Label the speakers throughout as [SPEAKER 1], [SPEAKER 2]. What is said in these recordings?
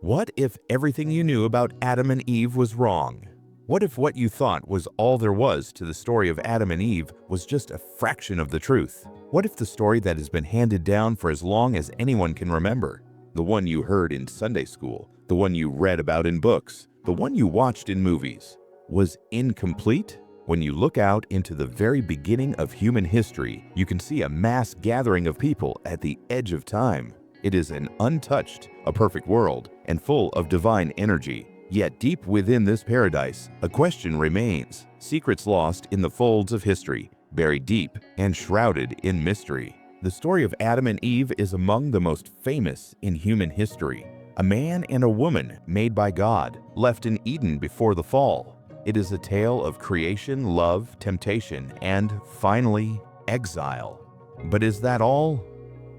[SPEAKER 1] What if everything you knew about Adam and Eve was wrong? What if what you thought was all there was to the story of Adam and Eve was just a fraction of the truth? What if the story that has been handed down for as long as anyone can remember, the one you heard in Sunday school, the one you read about in books, the one you watched in movies, was incomplete? When you look out into the very beginning of human history, you can see a mass gathering of people at the edge of time. It is an untouched, a perfect world, and full of divine energy. Yet deep within this paradise, a question remains, secrets lost in the folds of history, buried deep and shrouded in mystery. The story of Adam and Eve is among the most famous in human history. A man and a woman made by God, left in Eden before the fall. It is a tale of creation, love, temptation, and finally, exile. But is that all?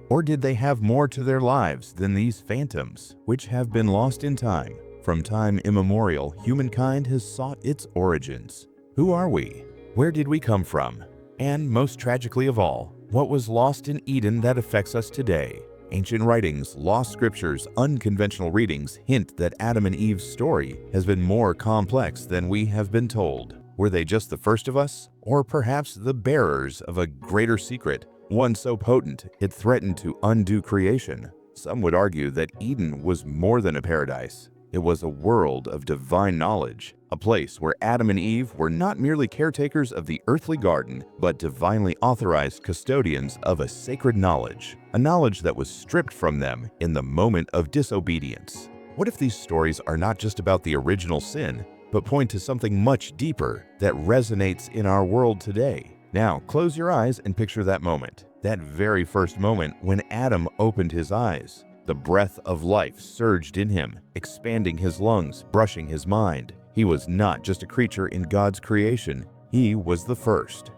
[SPEAKER 1] Or did they have more to their lives than these phantoms, which have been lost in time? From time immemorial, humankind has sought its origins. Who are we? Where did we come from? And most tragically of all, what was lost in Eden that affects us today? Ancient writings, lost scriptures, unconventional readings hint that Adam and Eve's story has been more complex than we have been told. Were they just the first of us? Or perhaps the bearers of a greater secret? One so potent, it threatened to undo creation. Some would argue that Eden was more than a paradise. It was a world of divine knowledge, a place where Adam and Eve were not merely caretakers of the earthly garden, but divinely authorized custodians of a sacred knowledge, a knowledge that was stripped from them in the moment of disobedience. What if these stories are not just about the original sin, but point to something much deeper that resonates in our world today? Now, close your eyes and picture that moment. That very first moment when Adam opened his eyes. The breath of life surged in him, expanding his lungs, brushing his mind. He was not just a creature in God's creation. He was the first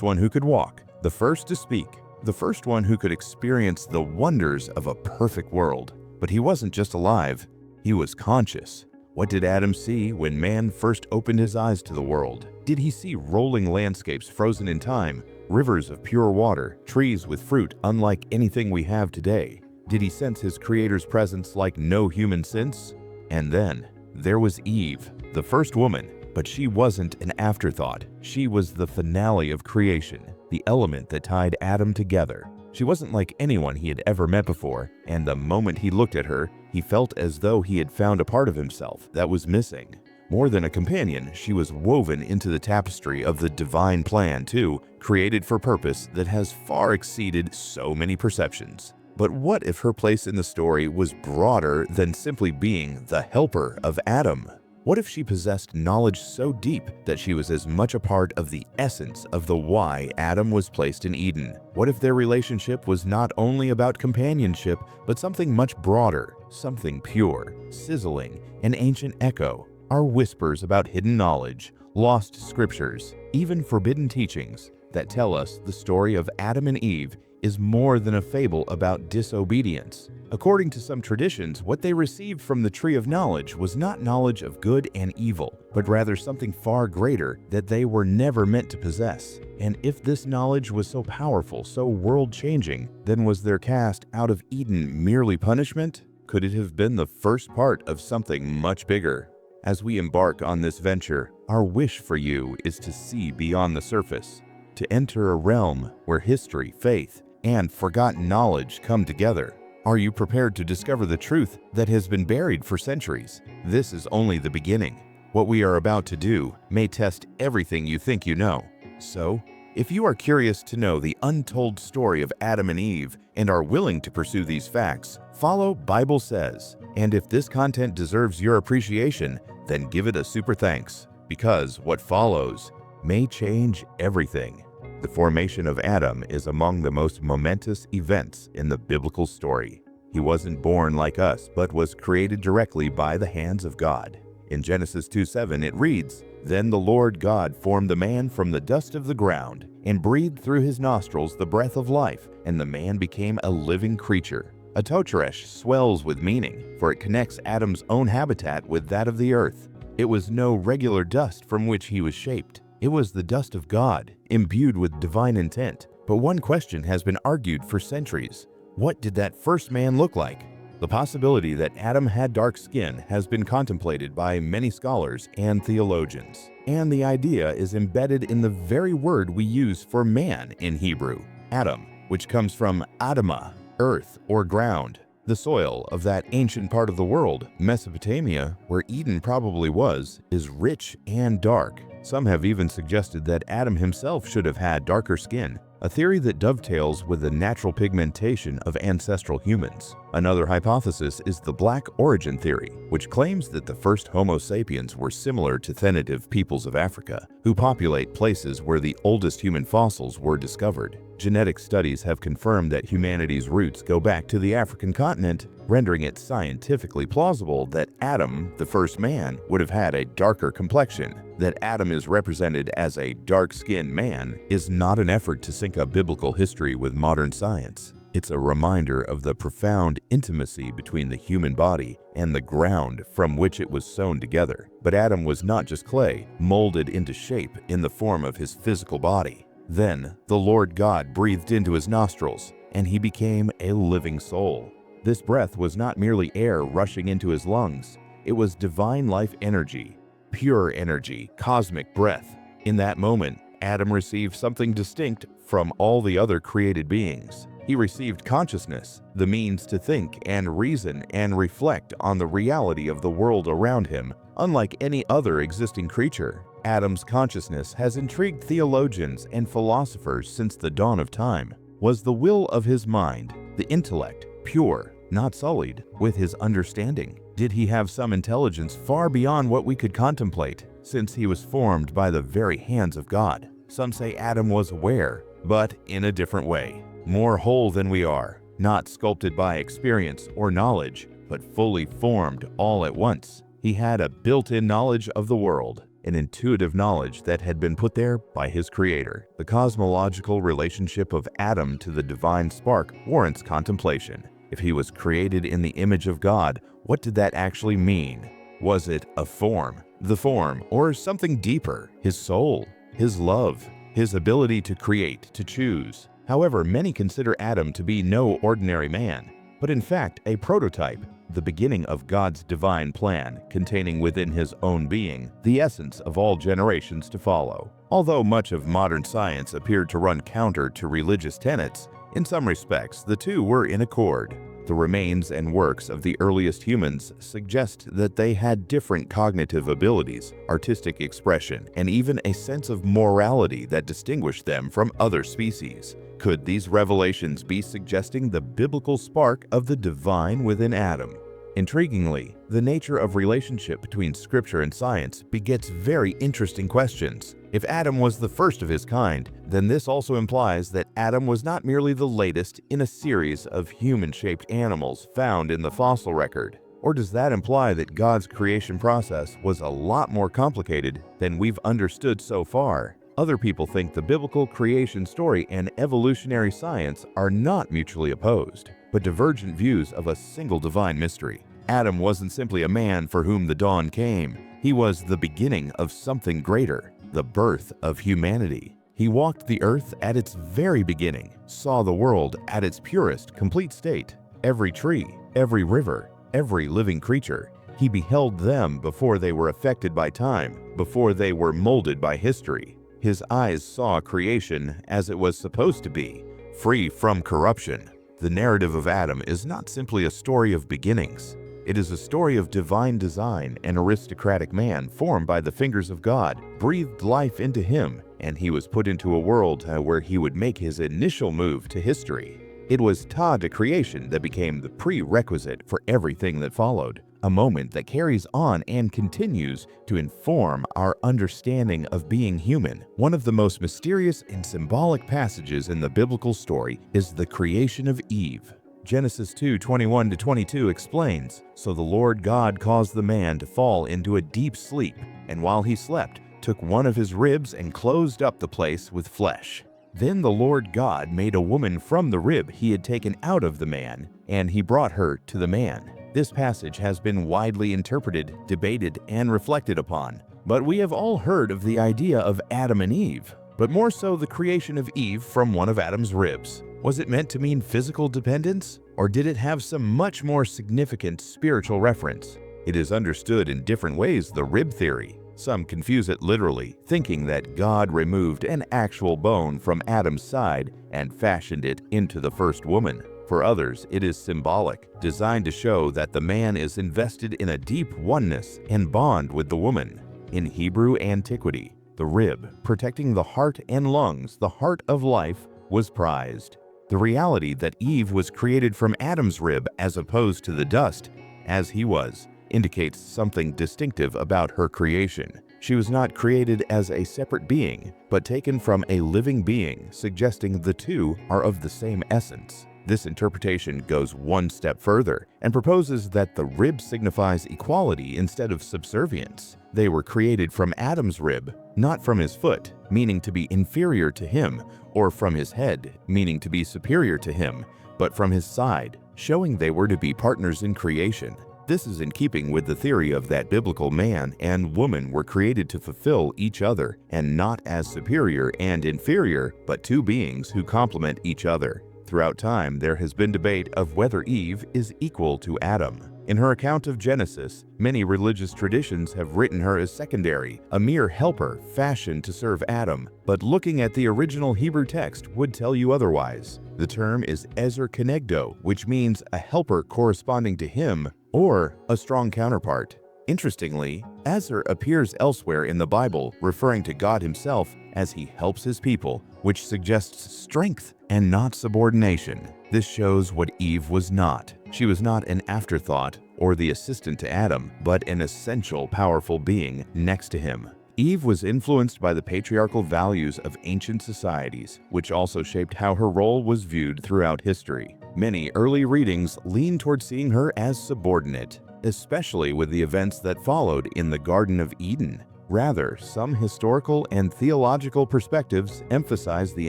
[SPEAKER 1] one who could walk, the first to speak, the first one who could experience the wonders of a perfect world. But he wasn't just alive, he was conscious. What did Adam see when man first opened his eyes to the world? Did he see rolling landscapes frozen in time, rivers of pure water, trees with fruit unlike anything we have today? Did he sense his Creator's presence like no human since? And then, there was Eve, the first woman, but she wasn't an afterthought. She was the finale of creation, the element that tied Adam together. She wasn't like anyone he had ever met before, and the moment he looked at her, he felt as though he had found a part of himself that was missing. More than a companion, she was woven into the tapestry of the divine plan too, created for purpose that has far exceeded so many perceptions. But what if her place in the story was broader than simply being the helper of Adam? What if she possessed knowledge so deep that she was as much a part of the essence of the why Adam was placed in Eden? What if their relationship was not only about companionship, but something much broader, something pure, sizzling, an ancient echo? Our whispers about hidden knowledge, lost scriptures, even forbidden teachings that tell us the story of Adam and Eve is more than a fable about disobedience. According to some traditions, what they received from the tree of knowledge was not knowledge of good and evil, but rather something far greater that they were never meant to possess. And if this knowledge was so powerful, so world-changing, then was their cast out of Eden merely punishment? Could it have been the first part of something much bigger? As we embark on this venture, our wish for you is to see beyond the surface, to enter a realm where history, faith, and forgotten knowledge come together. Are you prepared to discover the truth that has been buried for centuries? This is only the beginning. What we are about to do may test everything you think you know. So, if you are curious to know the untold story of Adam and Eve and are willing to pursue these facts, follow Bible Says. And if this content deserves your appreciation, then give it a super thanks, because what follows may change everything. The formation of Adam is among the most momentous events in the biblical story. He wasn't born like us, but was created directly by the hands of God. In Genesis 2:7 it reads, "Then the Lord God formed the man from the dust of the ground, and breathed through his nostrils the breath of life, and the man became a living creature." A Toteresh swells with meaning, for it connects Adam's own habitat with that of the earth. It was no regular dust from which he was shaped. It was the dust of God, imbued with divine intent. But one question has been argued for centuries. What did that first man look like? The possibility that Adam had dark skin has been contemplated by many scholars and theologians, and the idea is embedded in the very word we use for man in Hebrew, Adam, which comes from Adamah, earth or ground, the soil of that ancient part of the world. Mesopotamia, where Eden probably was, is rich and dark. Some have even suggested that Adam himself should have had darker skin, a theory that dovetails with the natural pigmentation of ancestral humans. Another hypothesis is the Black Origin theory, which claims that the first Homo sapiens were similar to tentative peoples of Africa, who populate places where the oldest human fossils were discovered. Genetic studies have confirmed that humanity's roots go back to the African continent, rendering it scientifically plausible that Adam, the first man, would have had a darker complexion. That Adam is represented as a dark-skinned man is not an effort to sync up biblical history with modern science. It's a reminder of the profound intimacy between the human body and the ground from which it was sewn together. But Adam was not just clay, molded into shape in the form of his physical body. Then the Lord God breathed into his nostrils, and he became a living soul. This breath was not merely air rushing into his lungs. It was divine life energy, pure energy, cosmic breath. In that moment, Adam received something distinct from all the other created beings. He received consciousness, the means to think and reason and reflect on the reality of the world around him, unlike any other existing creature. Adam's consciousness has intrigued theologians and philosophers since the dawn of time. Was the will of his mind, the intellect, pure, not sullied, with his understanding? Did he have some intelligence far beyond what we could contemplate, since he was formed by the very hands of God? Some say Adam was aware, but in a different way. More whole than we are, not sculpted by experience or knowledge, but fully formed all at once. He had a built-in knowledge of the world, an intuitive knowledge that had been put there by his creator. The cosmological relationship of Adam to the divine spark warrants contemplation. If he was created in the image of God, what did that actually mean? Was it a form, the form, or something deeper? His soul, his love, his ability to create, to choose. However, many consider Adam to be no ordinary man, but in fact a prototype, the beginning of God's divine plan, containing within his own being the essence of all generations to follow. Although much of modern science appeared to run counter to religious tenets, in some respects the two were in accord. The remains and works of the earliest humans suggest that they had different cognitive abilities, artistic expression, and even a sense of morality that distinguished them from other species. Could these revelations be suggesting the biblical spark of the divine within Adam? Intriguingly, the nature of relationship between scripture and science begets very interesting questions. If Adam was the first of his kind, then this also implies that Adam was not merely the latest in a series of human-shaped animals found in the fossil record. Or does that imply that God's creation process was a lot more complicated than we've understood so far? Other people think the biblical creation story and evolutionary science are not mutually opposed, but divergent views of a single divine mystery. Adam wasn't simply a man for whom the dawn came. He was the beginning of something greater, the birth of humanity. He walked the earth at its very beginning, saw the world at its purest, complete state. Every tree, every river, every living creature. He beheld them before they were affected by time, before they were molded by history. His eyes saw creation as it was supposed to be, free from corruption. The narrative of Adam is not simply a story of beginnings. It is a story of divine design. An aristocratic man formed by the fingers of God breathed life into him, and he was put into a world where he would make his initial move to history. It was ta to creation that became the prerequisite for everything that followed, a moment that carries on and continues to inform our understanding of being human. One of the most mysterious and symbolic passages in the biblical story is the creation of Eve. Genesis 2:21-22 explains, "So the Lord God caused the man to fall into a deep sleep, and while he slept, took one of his ribs and closed up the place with flesh. Then the Lord God made a woman from the rib he had taken out of the man, and he brought her to the man." This passage has been widely interpreted, debated, and reflected upon. But we have all heard of the idea of Adam and Eve, but more so the creation of Eve from one of Adam's ribs. Was it meant to mean physical dependence, Or did it have some much more significant spiritual reference? It is understood in different ways, the rib theory. Some confuse it literally, thinking that God removed an actual bone from Adam's side and fashioned it into the first woman. For others, it is symbolic, designed to show that the man is invested in a deep oneness and bond with the woman. In Hebrew antiquity, the rib, protecting the heart and lungs, the heart of life, was prized. The reality that Eve was created from Adam's rib as opposed to the dust, as he was, indicates something distinctive about her creation. She was not created as a separate being, but taken from a living being, suggesting the two are of the same essence. This interpretation goes one step further and proposes that the rib signifies equality instead of subservience. They were created from Adam's rib, not from his foot, meaning to be inferior to him, or from his head, meaning to be superior to him, but from his side, showing they were to be partners in creation. This is in keeping with the theory of that biblical man and woman were created to fulfill each other, and not as superior and inferior, but two beings who complement each other. Throughout time, there has been debate of whether Eve is equal to Adam. In her account of Genesis, many religious traditions have written her as secondary, a mere helper fashioned to serve Adam, but looking at the original Hebrew text would tell you otherwise. The term is ezer kenegdo, which means a helper corresponding to him or a strong counterpart. Interestingly, ezer appears elsewhere in the Bible, referring to God himself as he helps his people, which suggests strength and not subordination. This shows what Eve was not. She was not an afterthought or the assistant to Adam, but an essential, powerful being next to him. Eve was influenced by the patriarchal values of ancient societies, which also shaped how her role was viewed throughout history. Many early readings lean toward seeing her as subordinate, especially with the events that followed in the Garden of Eden. Rather, some historical and theological perspectives emphasize the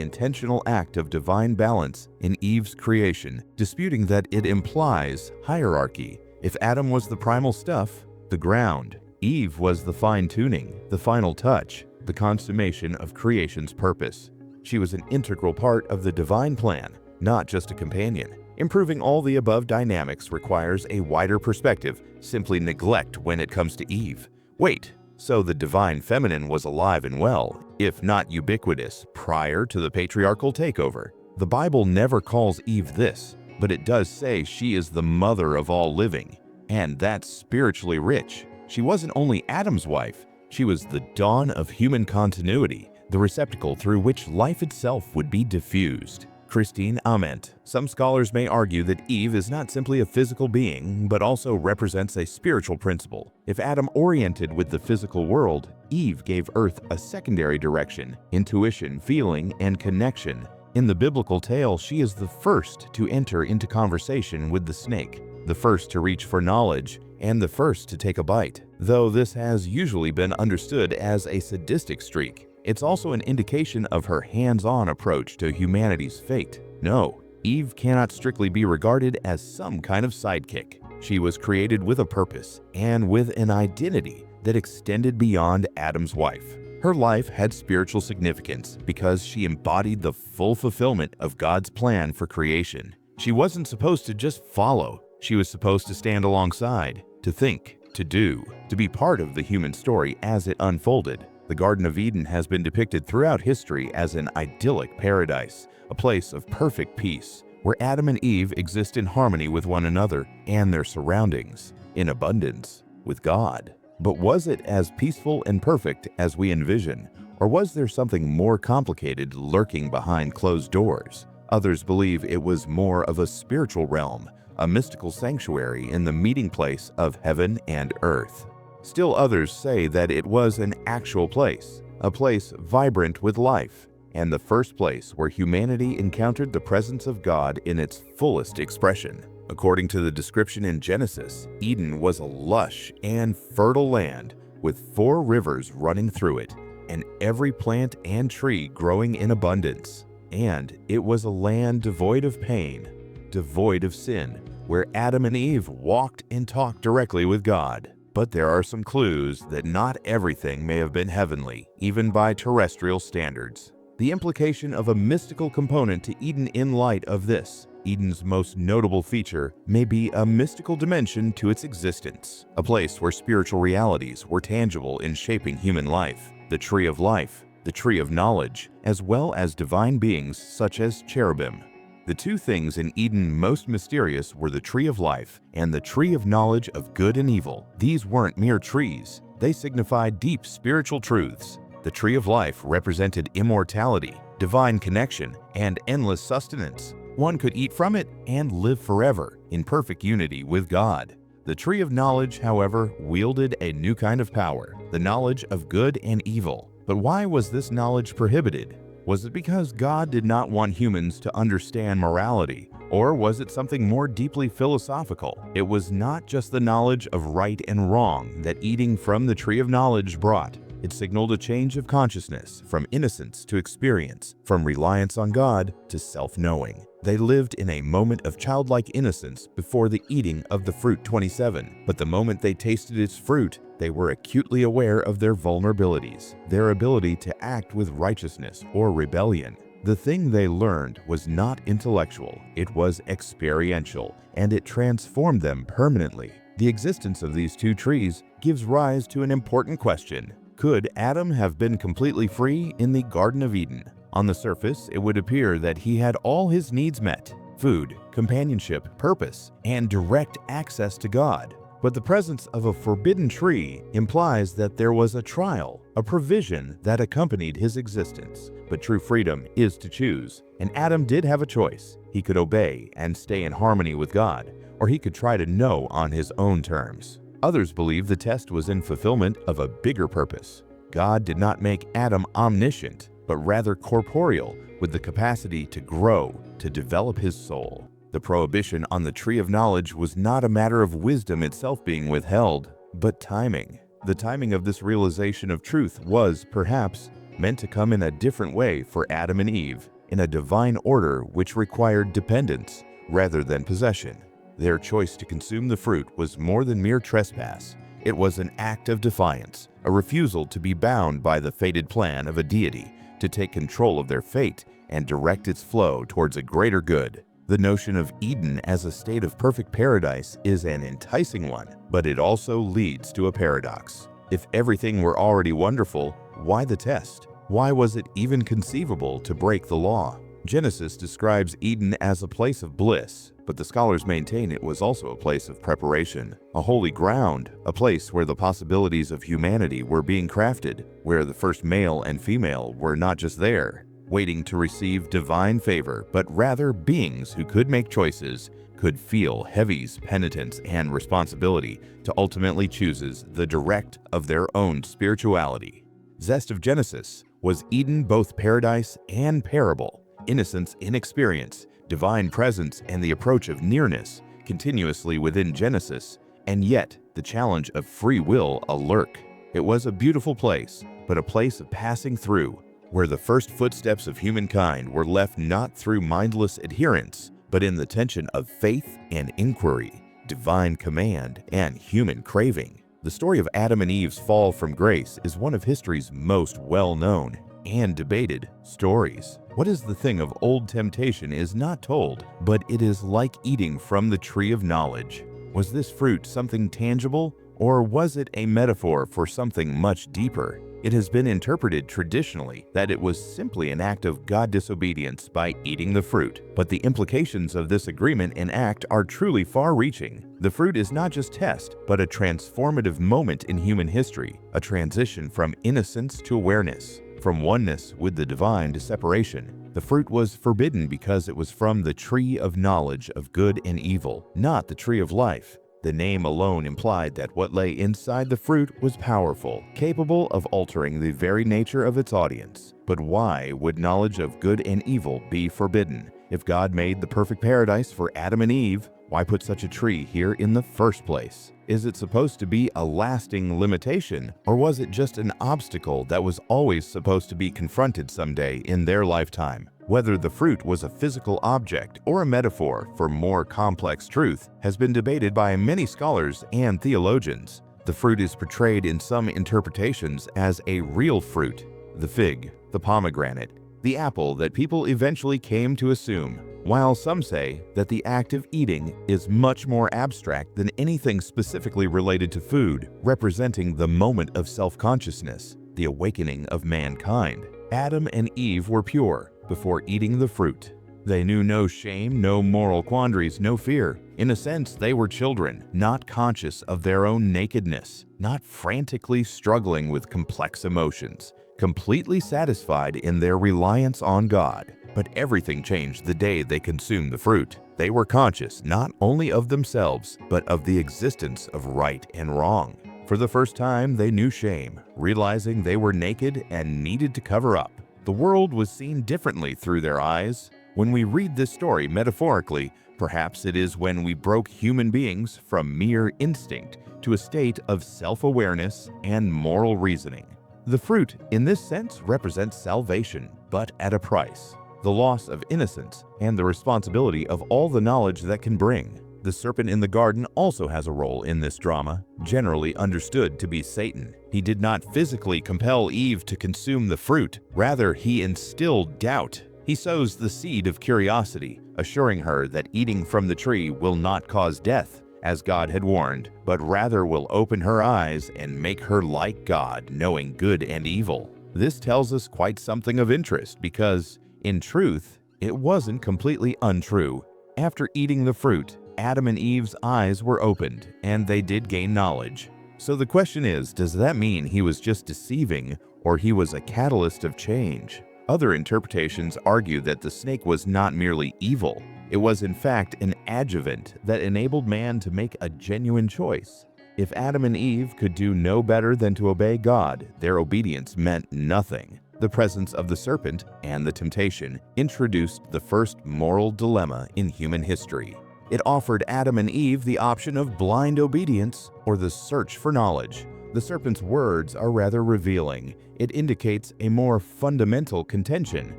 [SPEAKER 1] intentional act of divine balance in Eve's creation, disputing that it implies hierarchy. If Adam was the primal stuff, the ground, Eve was the fine-tuning, the final touch, the consummation of creation's purpose. She was an integral part of the divine plan, not just a companion. Improving all the above dynamics requires a wider perspective. Simply neglect when it comes to Eve. Wait. So the divine feminine was alive and well, if not ubiquitous, prior to the patriarchal takeover. The Bible never calls Eve this, but it does say she is the mother of all living, and that's spiritually rich. She wasn't only Adam's wife, she was the dawn of human continuity, the receptacle through which life itself would be diffused. Christine Ament. Some scholars may argue that Eve is not simply a physical being, but also represents a spiritual principle. If Adam oriented with the physical world, Eve gave Earth a secondary direction, intuition, feeling, and connection. In the biblical tale, she is the first to enter into conversation with the snake, the first to reach for knowledge, and the first to take a bite. Though this has usually been understood as a sadistic streak, it's also an indication of her hands-on approach to humanity's fate. No, Eve cannot strictly be regarded as some kind of sidekick. She was created with a purpose and with an identity that extended beyond Adam's wife. Her life had spiritual significance because she embodied the full fulfillment of God's plan for creation. She wasn't supposed to just follow. She was supposed to stand alongside, to think, to do, to be part of the human story as it unfolded. The Garden of Eden has been depicted throughout history as an idyllic paradise, a place of perfect peace, where Adam and Eve exist in harmony with one another and their surroundings, in abundance, with God. But was it as peaceful and perfect as we envision, or was there something more complicated lurking behind closed doors? Others believe it was more of a spiritual realm, a mystical sanctuary in the meeting place of heaven and earth. Still others say that it was an actual place, a place vibrant with life, and the first place where humanity encountered the presence of God in its fullest expression. According to the description in Genesis, Eden was a lush and fertile land with 4 rivers running through it, and every plant and tree growing in abundance. And it was a land devoid of pain, devoid of sin, where Adam and Eve walked and talked directly with God. But there are some clues that not everything may have been heavenly, even by terrestrial standards. The implication of a mystical component to Eden in light of this Eden's most notable feature may be a mystical dimension to its existence, a place where spiritual realities were tangible in shaping human life. The Tree of Life, the Tree of Knowledge, as well as divine beings such as cherubim. The two things in Eden most mysterious were the Tree of Life and the Tree of Knowledge of Good and Evil. These weren't mere trees. They signified deep spiritual truths. The Tree of Life represented immortality, divine connection, and endless sustenance. One could eat from it and live forever in perfect unity with God. The Tree of Knowledge, however, wielded a new kind of power, the knowledge of good and evil. But why was this knowledge prohibited? Was it because God did not want humans to understand morality? Or was it something more deeply philosophical? It was not just the knowledge of right and wrong that eating from the Tree of Knowledge brought. It signaled a change of consciousness, from innocence to experience, from reliance on God to self-knowing. They lived in a moment of childlike innocence before the eating of the fruit 27, but the moment they tasted its fruit, they were acutely aware of their vulnerabilities, their ability to act with righteousness or rebellion. The thing they learned was not intellectual, it was experiential, and it transformed them permanently. The existence of these two trees gives rise to an important question. Could Adam have been completely free in the Garden of Eden? On the surface, it would appear that he had all his needs met: food, companionship, purpose, and direct access to God. But the presence of a forbidden tree implies that there was a trial, a provision that accompanied his existence. But true freedom is to choose, and Adam did have a choice. He could obey and stay in harmony with God, or he could try to know on his own terms. Others believe the test was in fulfillment of a bigger purpose. God did not make Adam omniscient, but rather corporeal, with the capacity to grow, to develop his soul. The prohibition on the Tree of Knowledge was not a matter of wisdom itself being withheld, but timing. The timing of this realization of truth was, perhaps, meant to come in a different way for Adam and Eve, in a divine order which required dependence rather than possession. Their choice to consume the fruit was more than mere trespass. It was an act of defiance, a refusal to be bound by the fated plan of a deity, to take control of their fate and direct its flow towards a greater good. The notion of Eden as a state of perfect paradise is an enticing one, but it also leads to a paradox. If everything were already wonderful, why the test? Why was it even conceivable to break the law? Genesis describes Eden as a place of bliss, but the scholars maintain it was also a place of preparation, a holy ground, a place where the possibilities of humanity were being crafted, where the first male and female were not just there, waiting to receive divine favor, but rather beings who could make choices, could feel heavy's penitence and responsibility to ultimately choose the direct of their own spirituality. Zest of Genesis was Eden both paradise and parable, innocence in experience, divine presence and the approach of nearness continuously within Genesis, and yet the challenge of free will a lurk. It was a beautiful place, but a place of passing through, where the first footsteps of humankind were left not through mindless adherence, but in the tension of faith and inquiry, divine command and human craving. The story of Adam and Eve's fall from grace is one of history's most well-known and debated stories. What is the thing of old temptation is not told, but it is like eating from the Tree of Knowledge. Was this fruit something tangible, or was it a metaphor for something much deeper? It has been interpreted traditionally that it was simply an act of God disobedience by eating the fruit, but the implications of this agreement and act are truly far-reaching. The fruit is not just test, but a transformative moment in human history, a transition from innocence to awareness, from oneness with the divine to separation. The fruit was forbidden because it was from the Tree of Knowledge of Good and Evil, not the Tree of Life. The name alone implied that what lay inside the fruit was powerful, capable of altering the very nature of its audience. But why would knowledge of good and evil be forbidden? If God made the perfect paradise for Adam and Eve, why put such a tree here in the first place? Is it supposed to be a lasting limitation, or was it just an obstacle that was always supposed to be confronted someday in their lifetime? Whether the fruit was a physical object or a metaphor for more complex truth has been debated by many scholars and theologians. The fruit is portrayed in some interpretations as a real fruit, the fig, the pomegranate, the apple that people eventually came to assume while some say that the act of eating is much more abstract than anything specifically related to food, representing the moment of self-consciousness, the awakening of mankind. Adam and Eve were pure before eating the fruit. They knew no shame, no moral quandaries, no fear. In a sense, they were children, not conscious of their own nakedness, not frantically struggling with complex emotions, completely satisfied in their reliance on God. But everything changed the day they consumed the fruit. They were conscious not only of themselves, but of the existence of right and wrong. For the first time, they knew shame, realizing they were naked and needed to cover up. The world was seen differently through their eyes. When we read this story metaphorically, perhaps it is when we broke human beings from mere instinct to a state of self-awareness and moral reasoning. The fruit, in this sense, represents salvation, but at a price. The loss of innocence and the responsibility of all the knowledge that can bring. The serpent in the garden also has a role in this drama, generally understood to be Satan. He did not physically compel Eve to consume the fruit. Rather, he instilled doubt. He sows the seed of curiosity, assuring her that eating from the tree will not cause death, as God had warned, but rather will open her eyes and make her like God, knowing good and evil. This tells us quite something of interest because, in truth, it wasn't completely untrue. After eating the fruit, Adam and Eve's eyes were opened, and they did gain knowledge. So the question is, does that mean he was just deceiving, or he was a catalyst of change? Other interpretations argue that the snake was not merely evil. It was in fact an adjuvant that enabled man to make a genuine choice. If Adam and Eve could do no better than to obey God, their obedience meant nothing. The presence of the serpent and the temptation introduced the first moral dilemma in human history. It offered Adam and Eve the option of blind obedience or the search for knowledge. The serpent's words are rather revealing. It indicates a more fundamental contention.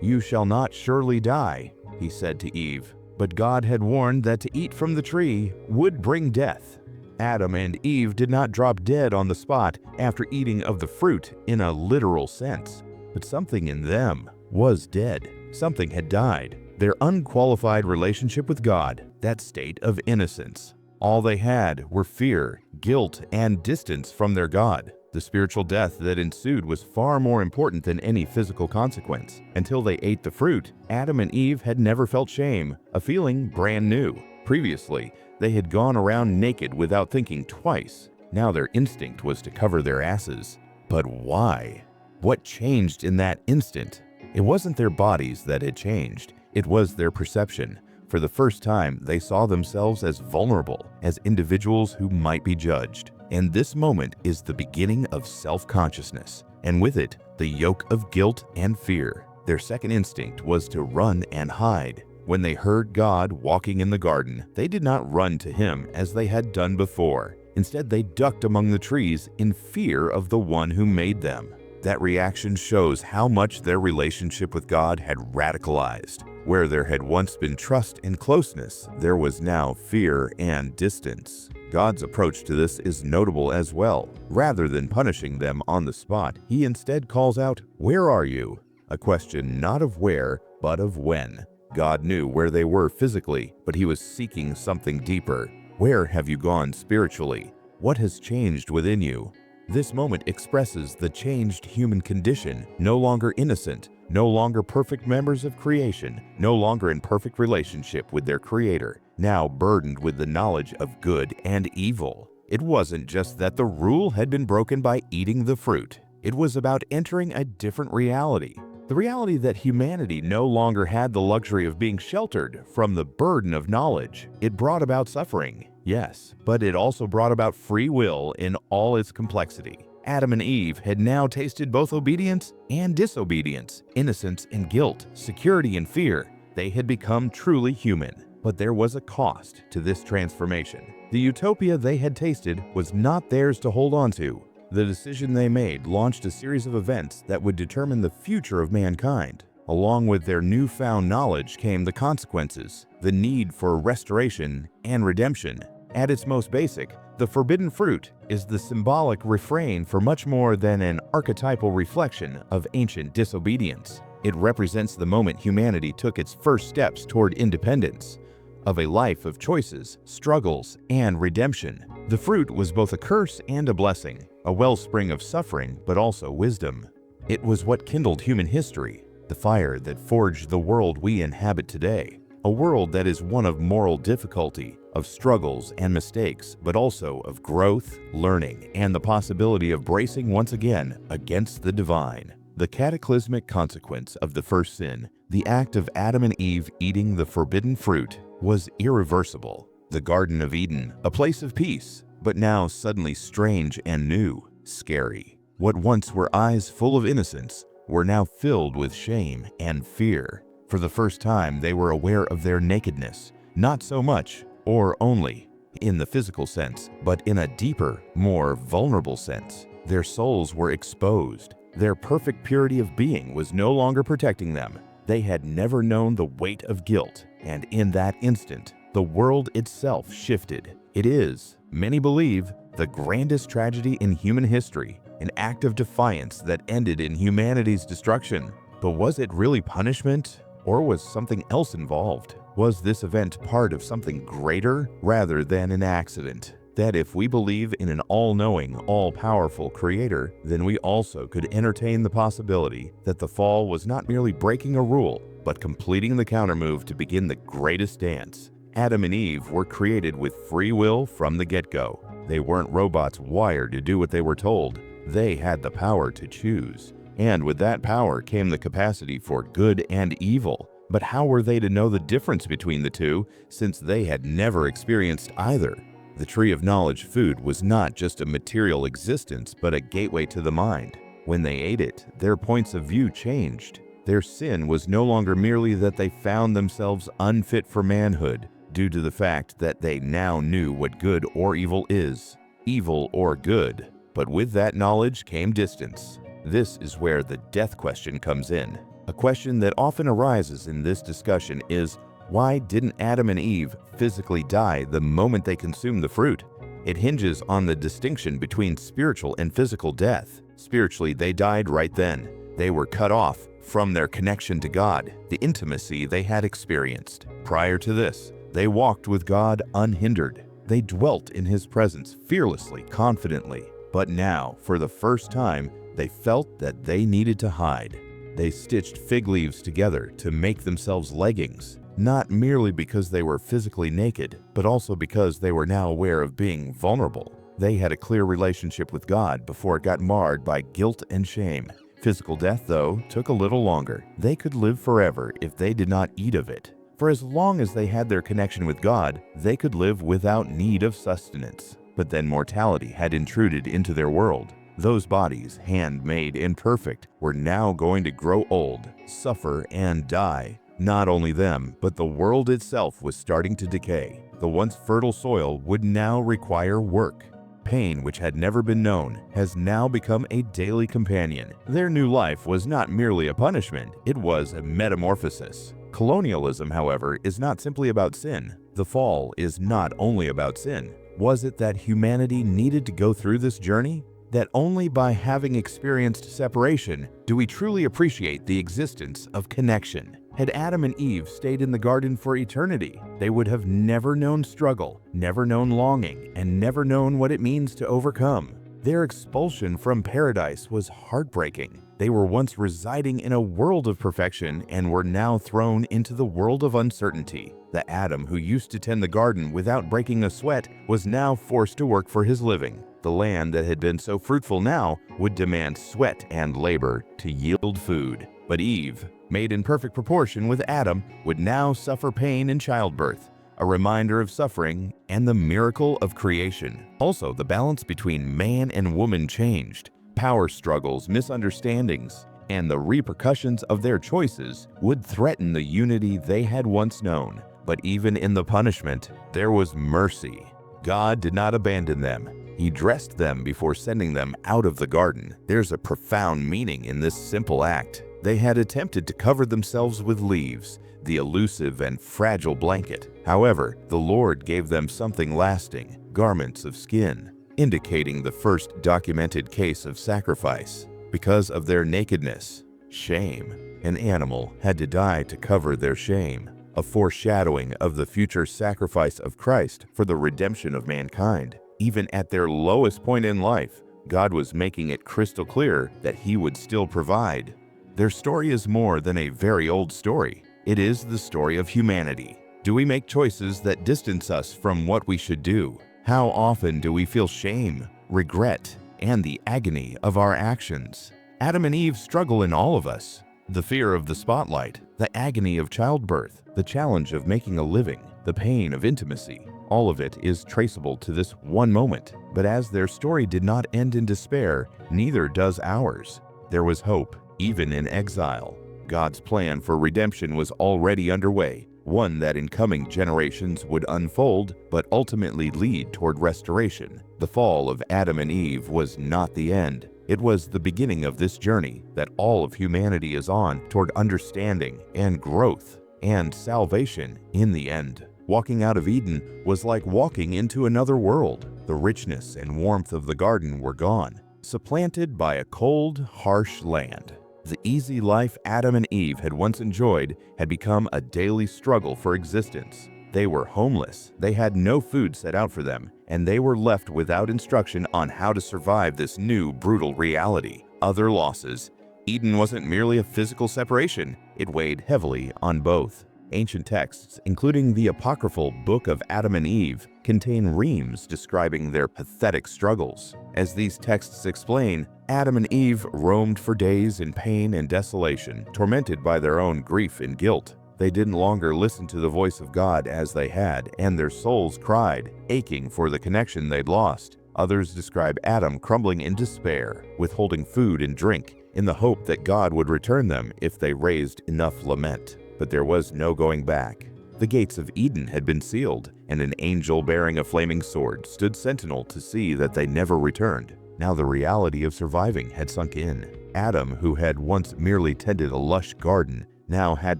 [SPEAKER 1] "You shall not surely die," he said to Eve. But God had warned that to eat from the tree would bring death. Adam and Eve did not drop dead on the spot after eating of the fruit in a literal sense. But something in them was dead. Something had died. Their unqualified relationship with God, that state of innocence. All they had were fear, guilt, and distance from their God. The spiritual death that ensued was far more important than any physical consequence. Until they ate the fruit, Adam and Eve had never felt shame, a feeling brand new. Previously, they had gone around naked without thinking twice. Now their instinct was to cover their asses. But why? What changed in that instant? It wasn't their bodies that had changed. It was their perception. For the first time, they saw themselves as vulnerable, as individuals who might be judged. And this moment is the beginning of self-consciousness, and with it, the yoke of guilt and fear. Their second instinct was to run and hide. When they heard God walking in the garden, they did not run to him as they had done before. Instead, they ducked among the trees in fear of the one who made them. That reaction shows how much their relationship with God had radicalized. Where there had once been trust and closeness, there was now fear and distance. God's approach to this is notable as well. Rather than punishing them on the spot, he instead calls out, "Where are you?" A question not of where, but of when. God knew where they were physically, but he was seeking something deeper. Where have you gone spiritually? What has changed within you? This moment expresses the changed human condition, no longer innocent, no longer perfect members of creation, no longer in perfect relationship with their Creator, now burdened with the knowledge of good and evil. It wasn't just that the rule had been broken by eating the fruit. It was about entering a different reality. The reality that humanity no longer had the luxury of being sheltered from the burden of knowledge. It brought about suffering, yes, but it also brought about free will in all its complexity. Adam and Eve had now tasted both obedience and disobedience, innocence and guilt, security and fear. They had become truly human. But there was a cost to this transformation. The utopia they had tasted was not theirs to hold on to. The decision they made launched a series of events that would determine the future of mankind. Along with their newfound knowledge came the consequences, the need for restoration and redemption. At its most basic, the forbidden fruit is the symbolic refrain for much more than an archetypal reflection of ancient disobedience. It represents the moment humanity took its first steps toward independence, of a life of choices, struggles, and redemption. The fruit was both a curse and a blessing, a wellspring of suffering but also wisdom. It was what kindled human history, the fire that forged the world we inhabit today. A world that is one of moral difficulty, of struggles and mistakes, but also of growth, learning, and the possibility of bracing once again against the divine. The cataclysmic consequence of the first sin, the act of Adam and Eve eating the forbidden fruit, was irreversible. The Garden of Eden, a place of peace, but now suddenly strange and new, scary. What once were eyes full of innocence were now filled with shame and fear. For the first time, they were aware of their nakedness, not so much or only in the physical sense, but in a deeper, more vulnerable sense. Their souls were exposed. Their perfect purity of being was no longer protecting them. They had never known the weight of guilt, and in that instant, the world itself shifted. It is, many believe, the grandest tragedy in human history, an act of defiance that ended in humanity's destruction. But was it really punishment? Or was something else involved? Was this event part of something greater rather than an accident? That if we believe in an all-knowing, all-powerful creator, then we also could entertain the possibility that the fall was not merely breaking a rule, but completing the countermove to begin the greatest dance. Adam and Eve were created with free will from the get-go. They weren't robots wired to do what they were told. They had the power to choose. And with that power came the capacity for good and evil. But how were they to know the difference between the two, since they had never experienced either? The tree of knowledge food was not just a material existence, but a gateway to the mind. When they ate it, their points of view changed. Their sin was no longer merely that they found themselves unfit for manhood, due to the fact that they now knew what good or evil is, evil or good. But with that knowledge came distance. This is where the death question comes in. A question that often arises in this discussion is, why didn't Adam and Eve physically die the moment they consumed the fruit? It hinges on the distinction between spiritual and physical death. Spiritually, they died right then. They were cut off from their connection to God, the intimacy they had experienced. Prior to this, they walked with God unhindered. They dwelt in His presence fearlessly, confidently. But now, for the first time, they felt that they needed to hide. They stitched fig leaves together to make themselves leggings, not merely because they were physically naked, but also because they were now aware of being vulnerable. They had a clear relationship with God before it got marred by guilt and shame. Physical death, though, took a little longer. They could live forever if they did not eat of it. For as long as they had their connection with God, they could live without need of sustenance. But then mortality had intruded into their world. Those bodies, handmade and perfect, were now going to grow old, suffer, and die. Not only them, but the world itself was starting to decay. The once fertile soil would now require work. Pain, which had never been known, has now become a daily companion. Their new life was not merely a punishment, it was a metamorphosis. Colonialism, however, is not simply about sin. The fall is not only about sin. Was it that humanity needed to go through this journey? That only by having experienced separation do we truly appreciate the existence of connection. Had Adam and Eve stayed in the garden for eternity, they would have never known struggle, never known longing, and never known what it means to overcome. Their expulsion from paradise was heartbreaking. They were once residing in a world of perfection and were now thrown into the world of uncertainty. The Adam who used to tend the garden without breaking a sweat was now forced to work for his living. The land that had been so fruitful now would demand sweat and labor to yield food. But Eve, made in perfect proportion with Adam, would now suffer pain in childbirth, a reminder of suffering and the miracle of creation. Also, the balance between man and woman changed. Power struggles, misunderstandings, and the repercussions of their choices would threaten the unity they had once known. But even in the punishment, there was mercy. God did not abandon them. He dressed them before sending them out of the garden. There's a profound meaning in this simple act. They had attempted to cover themselves with leaves, the elusive and fragile blanket. However, the Lord gave them something lasting, garments of skin, indicating the first documented case of sacrifice. Because of their nakedness, Shame. An animal had to die to cover their shame, a foreshadowing of the future sacrifice of Christ for the redemption of mankind. Even at their lowest point in life, God was making it crystal clear that He would still provide. Their story is more than a very old story. It is the story of humanity. Do we make choices that distance us from what we should do? How often do we feel shame, regret, and the agony of our actions? Adam and Eve struggle in all of us. The fear of the spotlight, the agony of childbirth, the challenge of making a living, the pain of intimacy. All of it is traceable to this one moment. But as their story did not end in despair, neither does ours. There was hope, even in exile. God's plan for redemption was already underway, one that in coming generations would unfold, but ultimately lead toward restoration. The fall of Adam and Eve was not the end. It was the beginning of this journey that all of humanity is on toward understanding and growth and salvation in the end. Walking out of Eden was like walking into another world. The richness and warmth of the garden were gone, supplanted by a cold, harsh land. The easy life Adam and Eve had once enjoyed had become a daily struggle for existence. They were homeless, they had no food set out for them, and they were left without instruction on how to survive this new brutal reality. Other losses. Eden wasn't merely a physical separation, it weighed heavily on both. Ancient texts, including the apocryphal Book of Adam and Eve, contain reams describing their pathetic struggles. As these texts explain, Adam and Eve roamed for days in pain and desolation, tormented by their own grief and guilt. They didn't longer listen to the voice of God as they had, and their souls cried, aching for the connection they'd lost. Others describe Adam crumbling in despair, withholding food and drink, in the hope that God would return them if they raised enough lament. But there was no going back. The gates of Eden had been sealed, and an angel bearing a flaming sword stood sentinel to see that they never returned. Now the reality of surviving had sunk in. Adam, who had once merely tended a lush garden, now had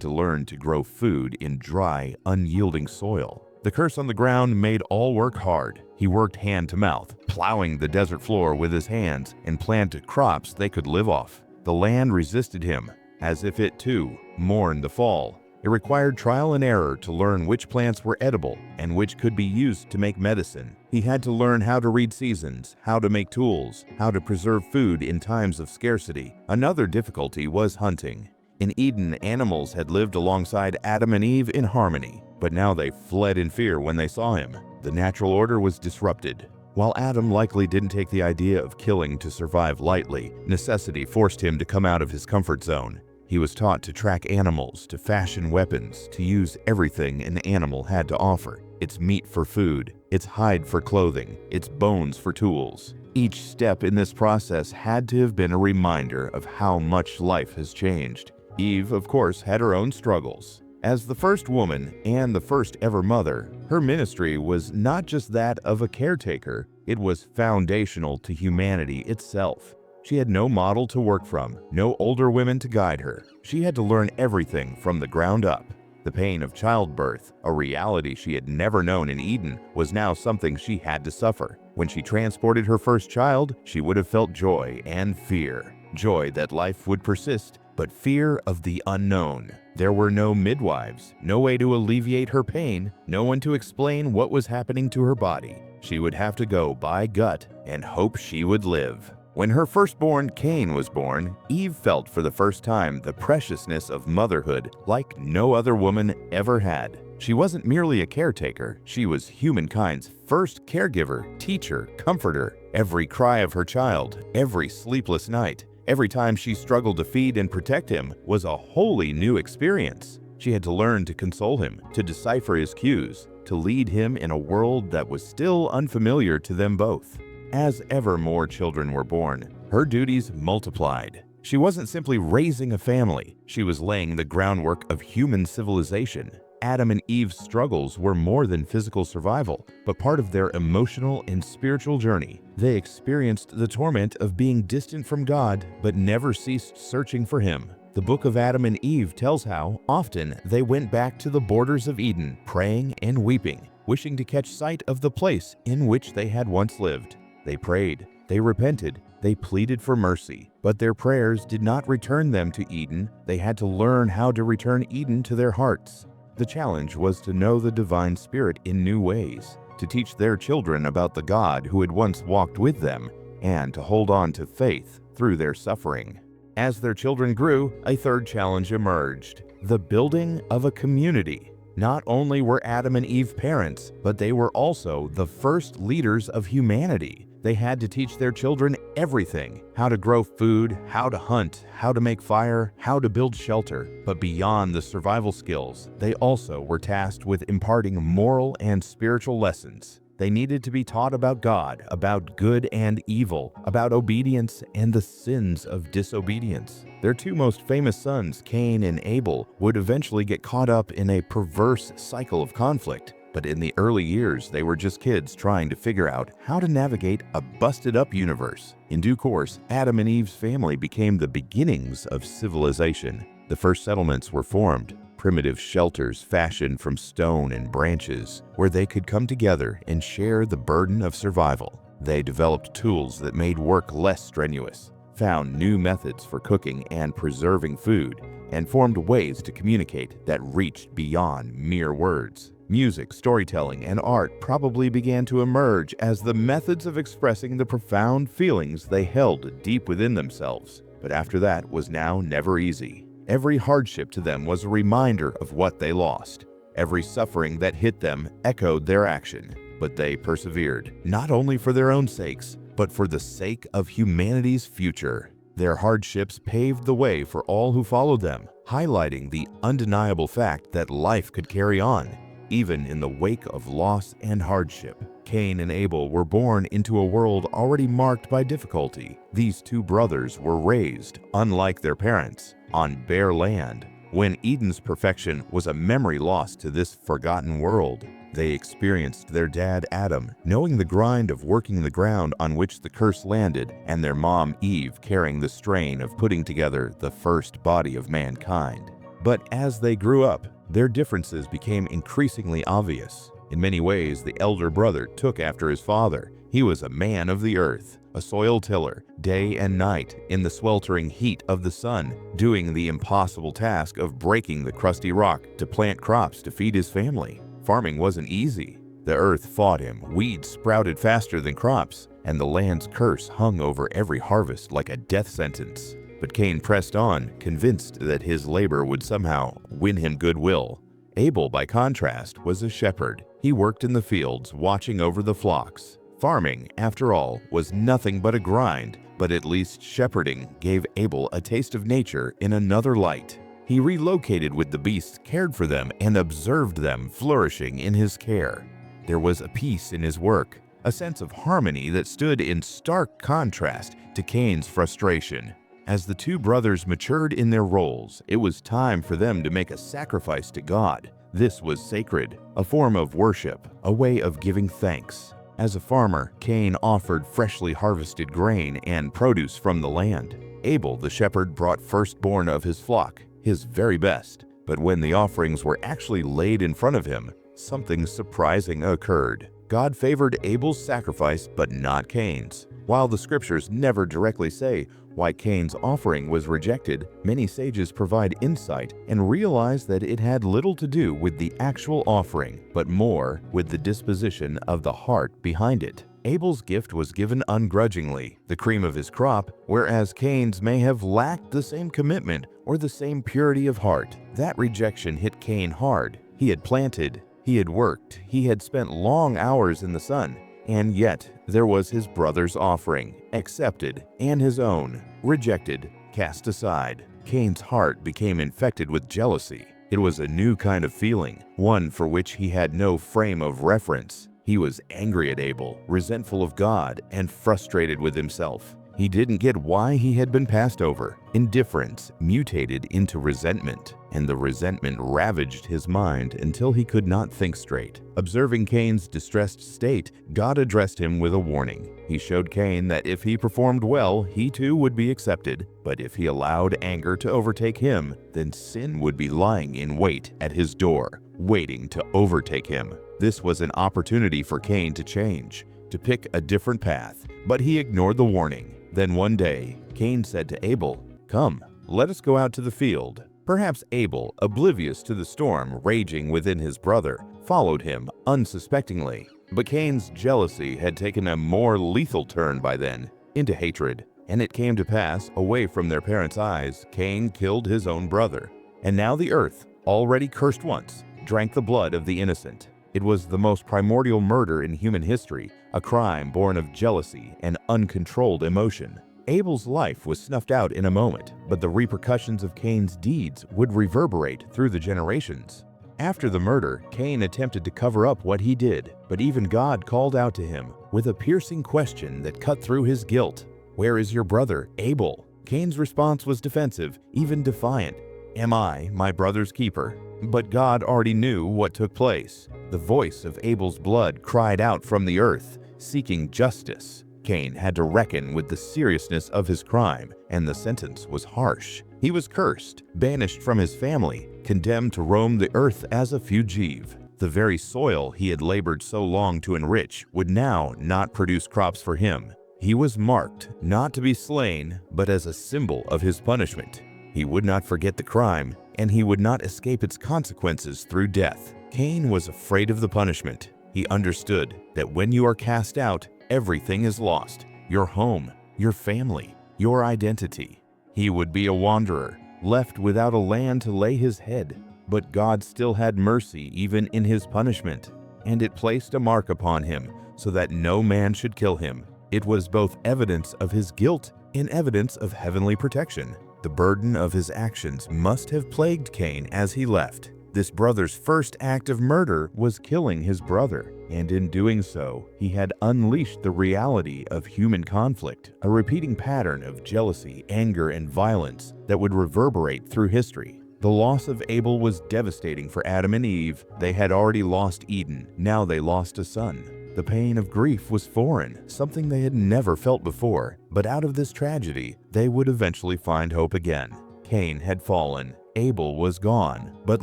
[SPEAKER 1] to learn to grow food in dry, unyielding soil. The curse on the ground made all work hard. He worked hand to mouth, plowing the desert floor with his hands and planted crops they could live off. The land resisted him, as if it too mourned the fall. It required trial and error to learn which plants were edible and which could be used to make medicine. He had to learn how to read seasons, how to make tools, how to preserve food in times of scarcity. Another difficulty was hunting. In Eden, animals had lived alongside Adam and Eve in harmony, but now they fled in fear when they saw him. The natural order was disrupted. While Adam likely didn't take the idea of killing to survive lightly, necessity forced him to come out of his comfort zone. He was taught to track animals, to fashion weapons, to use everything an animal had to offer. Its meat for food, its hide for clothing, its bones for tools. Each step in this process had to have been a reminder of how much life has changed. Eve, of course, had her own struggles. As the first woman and the first ever mother, her ministry was not just that of a caretaker, it was foundational to humanity itself. She had no model to work from, no older women to guide her. She had to learn everything from the ground up. The pain of childbirth, a reality she had never known in Eden, was now something she had to suffer. When she transported her first child, she would have felt joy and fear. Joy that life would persist, but fear of the unknown. There were no midwives, no way to alleviate her pain, no one to explain what was happening to her body. She would have to go by gut and hope she would live. When her firstborn, Cain, was born, Eve felt for the first time the preciousness of motherhood like no other woman ever had. She wasn't merely a caretaker, she was humankind's first caregiver, teacher, comforter. Every cry of her child, every sleepless night, every time she struggled to feed and protect him was a wholly new experience. She had to learn to console him, to decipher his cues, to lead him in a world that was still unfamiliar to them both. As ever more children were born, her duties multiplied. She wasn't simply raising a family, she was laying the groundwork of human civilization. Adam and Eve's struggles were more than physical survival, but part of their emotional and spiritual journey. They experienced the torment of being distant from God, but never ceased searching for Him. The book of Adam and Eve tells how often they went back to the borders of Eden, praying and weeping, wishing to catch sight of the place in which they had once lived. They prayed, they repented, They pleaded for mercy, but their prayers did not return them to Eden. They had to learn how to return Eden to their hearts. The challenge was to know the divine spirit in new ways, to teach their children about the God who had once walked with them, and to hold on to faith through their suffering. As their children grew, a third challenge emerged: the building of a community. Not only were Adam and Eve parents, but they were also the first leaders of humanity. They had to teach their children everything: how to grow food, how to hunt, how to make fire, how to build shelter. But beyond the survival skills, they also were tasked with imparting moral and spiritual lessons. They needed to be taught about God, about good and evil, about obedience and the sins of disobedience. Their two most famous sons, Cain and Abel, would eventually get caught up in a perverse cycle of conflict. But in the early years, they were just kids trying to figure out how to navigate a busted-up universe. In due course, Adam and Eve's family became the beginnings of civilization. The first settlements were formed, primitive shelters fashioned from stone and branches, where they could come together and share the burden of survival. They developed tools that made work less strenuous, found new methods for cooking and preserving food, and formed ways to communicate that reached beyond mere words. Music, storytelling, and art probably began to emerge as the methods of expressing the profound feelings they held deep within themselves. But after that was now never easy. Every hardship to them was a reminder of what they lost. Every suffering that hit them echoed their action. But they persevered, not only for their own sakes, but for the sake of humanity's future. Their hardships paved the way for all who followed them, highlighting the undeniable fact that life could carry on, even in the wake of loss and hardship. Cain and Abel were born into a world already marked by difficulty. These two brothers were raised, unlike their parents, on bare land. When Eden's perfection was a memory lost to this forgotten world, they experienced their dad Adam knowing the grind of working the ground on which the curse landed, and their mom Eve carrying the strain of putting together the first body of mankind. But as they grew up, their differences became increasingly obvious. In many ways, the elder brother took after his father. He was a man of the earth, a soil tiller, day and night in the sweltering heat of the sun, doing the impossible task of breaking the crusty rock to plant crops to feed his family. Farming wasn't easy. The earth fought him, weeds sprouted faster than crops, and the land's curse hung over every harvest like a death sentence. But Cain pressed on, convinced that his labor would somehow win him goodwill. Abel, by contrast, was a shepherd. He worked in the fields, watching over the flocks. Farming, after all, was nothing but a grind, but at least shepherding gave Abel a taste of nature in another light. He relocated with the beasts, cared for them, and observed them flourishing in his care. There was a peace in his work, a sense of harmony that stood in stark contrast to Cain's frustration. As the two brothers matured in their roles, it was time for them to make a sacrifice to God. This was sacred, a form of worship, a way of giving thanks. As a farmer, Cain offered freshly harvested grain and produce from the land. Abel, the shepherd, brought firstborn of his flock, his very best. But when the offerings were actually laid in front of him, something surprising occurred. God favored Abel's sacrifice, but not Cain's. While the scriptures never directly say why Cain's offering was rejected, many sages provide insight and realize that it had little to do with the actual offering, but more with the disposition of the heart behind it. Abel's gift was given ungrudgingly, the cream of his crop, whereas Cain's may have lacked the same commitment or the same purity of heart. That rejection hit Cain hard. He had planted, he had worked, he had spent long hours in the sun. And yet, there was his brother's offering, accepted, and his own, rejected, cast aside. Cain's heart became infected with jealousy. It was a new kind of feeling, one for which he had no frame of reference. He was angry at Abel, resentful of God, and frustrated with himself. He didn't get why he had been passed over. Indifference mutated into resentment, and the resentment ravaged his mind until he could not think straight. Observing Cain's distressed state, God addressed him with a warning. He showed Cain that if he performed well, he too would be accepted, but if he allowed anger to overtake him, then sin would be lying in wait at his door, waiting to overtake him. This was an opportunity for Cain to change, to pick a different path, but he ignored the warning. Then one day, Cain said to Abel, "Come, let us go out to the field." Perhaps Abel, oblivious to the storm raging within his brother, followed him unsuspectingly. But Cain's jealousy had taken a more lethal turn by then, into hatred. And it came to pass, away from their parents' eyes, Cain killed his own brother. And now the earth, already cursed once, drank the blood of the innocent. It was the most primordial murder in human history, a crime born of jealousy and uncontrolled emotion. Abel's life was snuffed out in a moment, but the repercussions of Cain's deeds would reverberate through the generations. After the murder, Cain attempted to cover up what he did, but even God called out to him with a piercing question that cut through his guilt. "Where is your brother, Abel?" Cain's response was defensive, even defiant. "Am I my brother's keeper?" But God already knew what took place. The voice of Abel's blood cried out from the earth, seeking justice. Cain had to reckon with the seriousness of his crime, and the sentence was harsh. He was cursed, banished from his family, condemned to roam the earth as a fugitive. The very soil he had labored so long to enrich would now not produce crops for him. He was marked, not to be slain, but as a symbol of his punishment. He would not forget the crime, and he would not escape its consequences through death. Cain was afraid of the punishment. He understood that when you are cast out, everything is lost: your home, your family, your identity. He would be a wanderer, left without a land to lay his head. But God still had mercy even in his punishment, and it placed a mark upon him so that no man should kill him. It was both evidence of his guilt and evidence of heavenly protection. The burden of his actions must have plagued Cain as he left. This brother's first act of murder was killing his brother, and in doing so, he had unleashed the reality of human conflict, a repeating pattern of jealousy, anger, and violence that would reverberate through history. The loss of Abel was devastating for Adam and Eve. They had already lost Eden. Now they lost a son. The pain of grief was foreign, something they had never felt before. But out of this tragedy, they would eventually find hope again. Cain had fallen. Abel was gone. But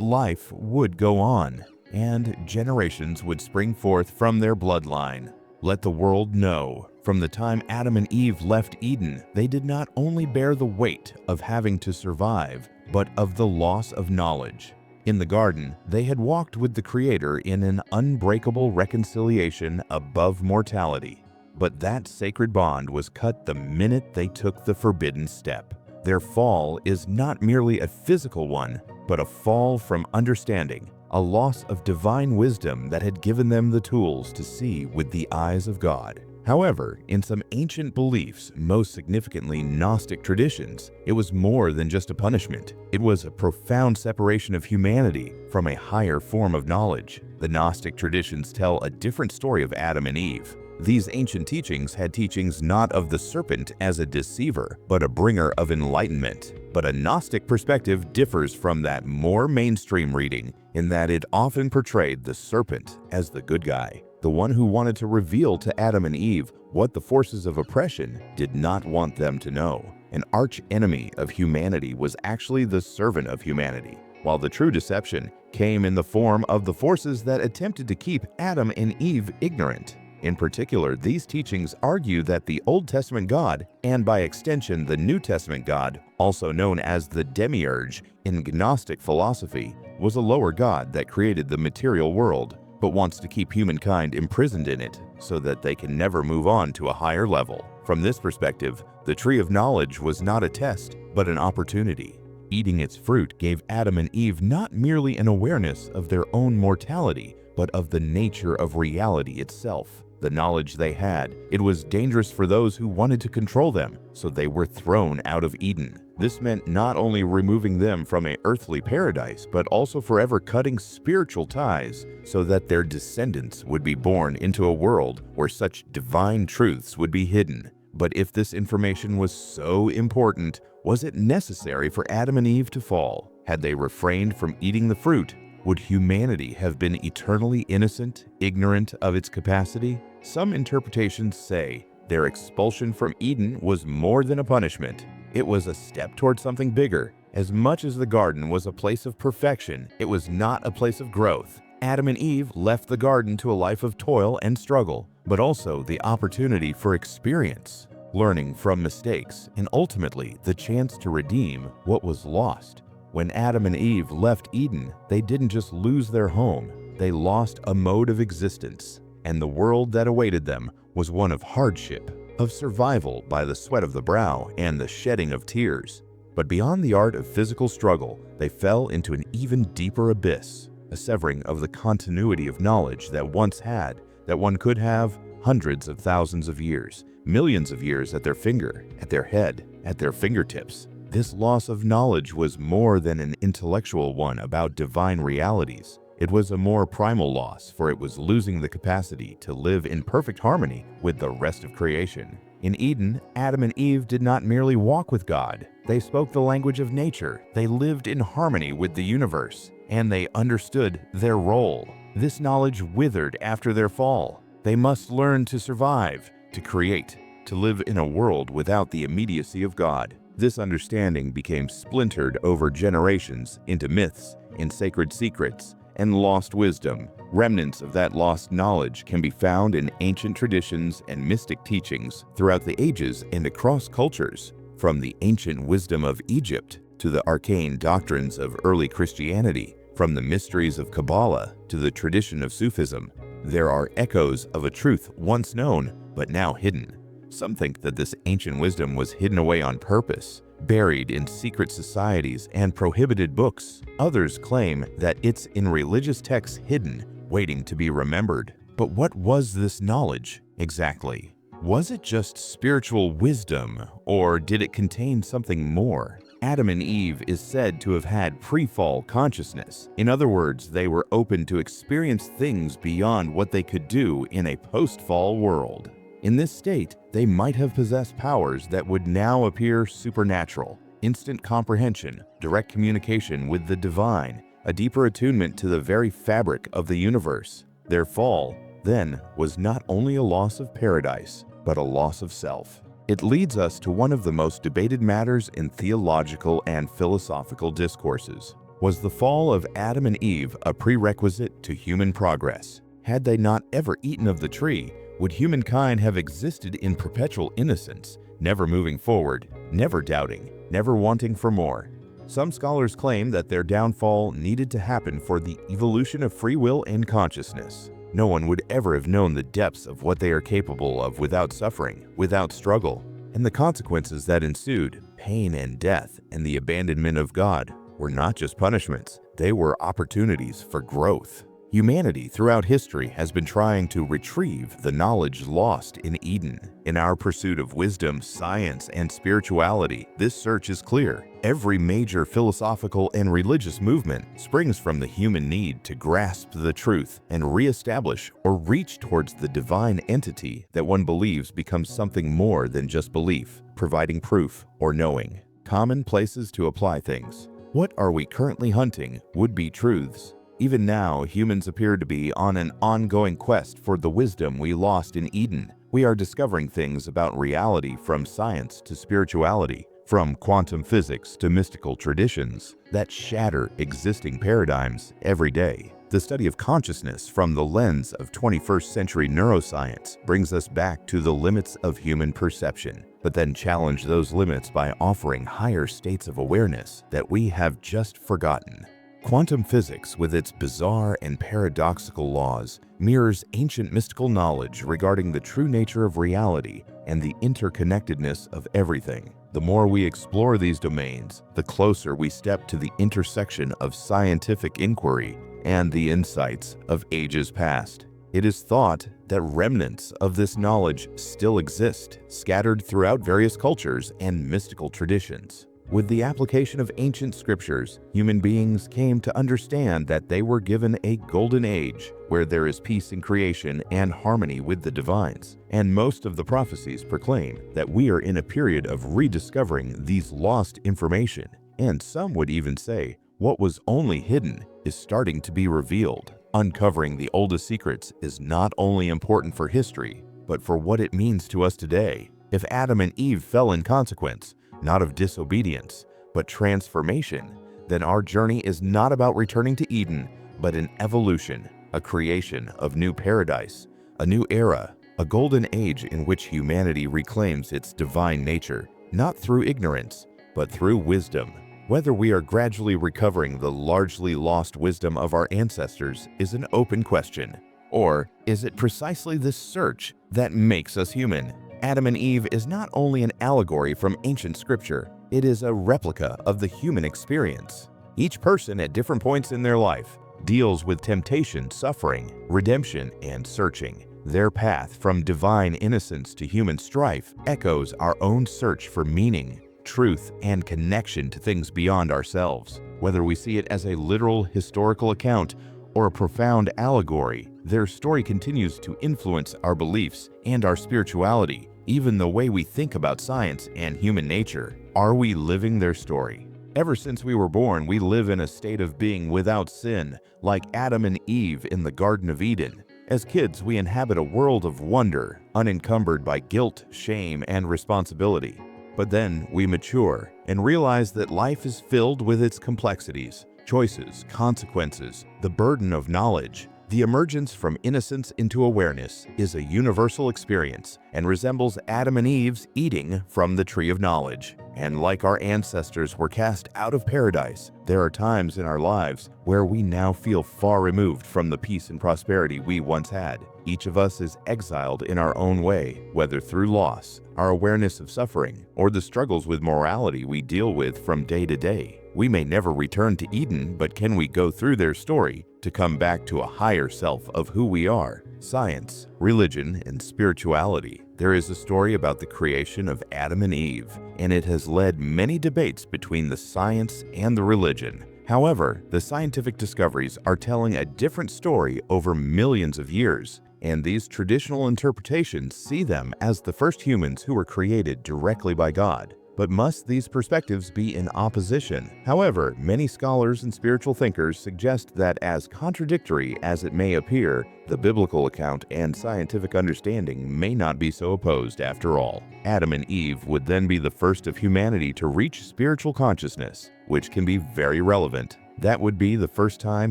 [SPEAKER 1] life would go on, and generations would spring forth from their bloodline. Let the world know, from the time Adam and Eve left Eden, they did not only bear the weight of having to survive, but of the loss of knowledge. In the garden, they had walked with the Creator in an unbreakable reconciliation above mortality. But that sacred bond was cut the minute they took the forbidden step. Their fall is not merely a physical one, but a fall from understanding, a loss of divine wisdom that had given them the tools to see with the eyes of God. However, in some ancient beliefs, most significantly Gnostic traditions, it was more than just a punishment. It was a profound separation of humanity from a higher form of knowledge. The Gnostic traditions tell a different story of Adam and Eve. These ancient teachings had teachings not of the serpent as a deceiver, but a bringer of enlightenment. But a Gnostic perspective differs from that more mainstream reading in that it often portrayed the serpent as the good guy, the one who wanted to reveal to Adam and Eve what the forces of oppression did not want them to know. An arch-enemy of humanity was actually the servant of humanity, while the true deception came in the form of the forces that attempted to keep Adam and Eve ignorant. In particular, these teachings argue that the Old Testament God, and by extension the New Testament God, also known as the Demiurge in Gnostic philosophy, was a lower god that created the material world, but wants to keep humankind imprisoned in it so that they can never move on to a higher level. From this perspective, the tree of knowledge was not a test, but an opportunity. Eating its fruit gave Adam and Eve not merely an awareness of their own mortality, but of the nature of reality itself. The knowledge they had, it was dangerous for those who wanted to control them, so they were thrown out of Eden. This meant not only removing them from an earthly paradise, but also forever cutting spiritual ties so that their descendants would be born into a world where such divine truths would be hidden. But if this information was so important, was it necessary for Adam and Eve to fall? Had they refrained from eating the fruit, would humanity have been eternally innocent, ignorant of its capacity? Some interpretations say their expulsion from Eden was more than a punishment. It was a step toward something bigger. As much as the garden was a place of perfection, it was not a place of growth. Adam and Eve left the garden to a life of toil and struggle, but also the opportunity for experience. learning from mistakes, and ultimately the chance to redeem what was lost. When Adam and Eve left Eden, they didn't just lose their home, they lost a mode of existence, and the world that awaited them was one of hardship, of survival by the sweat of the brow and the shedding of tears. But beyond the art of physical struggle, they fell into an even deeper abyss, a severing of the continuity of knowledge that once had, that one could have hundreds of thousands of years, millions of years at their finger, at their head, at their fingertips. This loss of knowledge was more than an intellectual one about divine realities. It was a more primal loss, for it was losing the capacity to live in perfect harmony with the rest of creation. In Eden, Adam and Eve did not merely walk with God. They spoke the language of nature, they lived in harmony with the universe, and they understood their role. This knowledge withered after their fall. They must learn to survive, to create, to live in a world without the immediacy of God. This understanding became splintered over generations into myths and sacred secrets and lost wisdom. Remnants of that lost knowledge can be found in ancient traditions and mystic teachings throughout the ages and across cultures. From the ancient wisdom of Egypt to the arcane doctrines of early Christianity, from the mysteries of Kabbalah to the tradition of Sufism, there are echoes of a truth once known but now hidden. Some think that this ancient wisdom was hidden away on purpose, buried in secret societies and prohibited books. Others claim that it's in religious texts hidden, waiting to be remembered. But what was this knowledge exactly? Was it just spiritual wisdom, or did it contain something more? Adam and Eve is said to have had pre-fall consciousness. In other words, they were open to experience things beyond what they could do in a post-fall world. In this state, they might have possessed powers that would now appear supernatural: instant comprehension, direct communication with the divine, a deeper attunement to the very fabric of the universe. Their fall, then, was not only a loss of paradise, but a loss of self. It leads us to one of the most debated matters in theological and philosophical discourses. Was the fall of Adam and Eve a prerequisite to human progress? Had they not ever eaten of the tree, would humankind have existed in perpetual innocence, never moving forward, never doubting, never wanting for more? Some scholars claim that their downfall needed to happen for the evolution of free will and consciousness. No one would ever have known the depths of what they are capable of without suffering, without struggle. And the consequences that ensued, pain and death and the abandonment of God, were not just punishments, they were opportunities for growth. Humanity throughout history has been trying to retrieve the knowledge lost in Eden. In our pursuit of wisdom, science, and spirituality, this search is clear. Every major philosophical and religious movement springs from the human need to grasp the truth and reestablish or reach towards the divine entity that one believes becomes something more than just belief, providing proof or knowing. Common places to apply things. What are we currently hunting would be truths. Even now, humans appear to be on an ongoing quest for the wisdom we lost in Eden. We are discovering things about reality from science to spirituality, from quantum physics to mystical traditions that shatter existing paradigms every day. The study of consciousness from the lens of 21st century neuroscience brings us back to the limits of human perception, but then challenge those limits by offering higher states of awareness that we have just forgotten. Quantum physics, with its bizarre and paradoxical laws, mirrors ancient mystical knowledge regarding the true nature of reality and the interconnectedness of everything. The more we explore these domains, the closer we step to the intersection of scientific inquiry and the insights of ages past. It is thought that remnants of this knowledge still exist, scattered throughout various cultures and mystical traditions. With the application of ancient scriptures, human beings came to understand that they were given a golden age where there is peace in creation and harmony with the divines. And most of the prophecies proclaim that we are in a period of rediscovering these lost information. And some would even say what was only hidden is starting to be revealed. Uncovering the oldest secrets is not only important for history, but for what it means to us today. If Adam and Eve fell in consequence, not of disobedience, but transformation, then our journey is not about returning to Eden, but an evolution, a creation of new paradise, a new era, a golden age in which humanity reclaims its divine nature, not through ignorance, but through wisdom. Whether we are gradually recovering the largely lost wisdom of our ancestors is an open question. Or is it precisely this search that makes us human? Adam and Eve is not only an allegory from ancient scripture, it is a replica of the human experience. Each person at different points in their life deals with temptation, suffering, redemption, and searching. Their path from divine innocence to human strife echoes our own search for meaning, truth, and connection to things beyond ourselves. Whether we see it as a literal historical account or a profound allegory, their story continues to influence our beliefs and our spirituality, even the way we think about science and human nature. Are we living their story? Ever since we were born, we live in a state of being without sin, like Adam and Eve in the Garden of Eden. As kids, we inhabit a world of wonder, unencumbered by guilt, shame, and responsibility. But then we mature and realize that life is filled with its complexities, choices, consequences, the burden of knowledge. The emergence from innocence into awareness is a universal experience and resembles Adam and Eve's eating from the tree of knowledge. And like our ancestors were cast out of paradise, there are times in our lives where we now feel far removed from the peace and prosperity we once had. Each of us is exiled in our own way, whether through loss, our awareness of suffering, or the struggles with morality we deal with from day to day. We may never return to Eden, but can we go through their story to come back to a higher self of who we are? Science, religion, and spirituality. There is a story about the creation of Adam and Eve, and it has led many debates between the science and the religion. However, the scientific discoveries are telling a different story over millions of years, and these traditional interpretations see them as the first humans who were created directly by God. But must these perspectives be in opposition? However, many scholars and spiritual thinkers suggest that as contradictory as it may appear, the biblical account and scientific understanding may not be so opposed after all. Adam and Eve would then be the first of humanity to reach spiritual consciousness, which can be very relevant. That would be the first time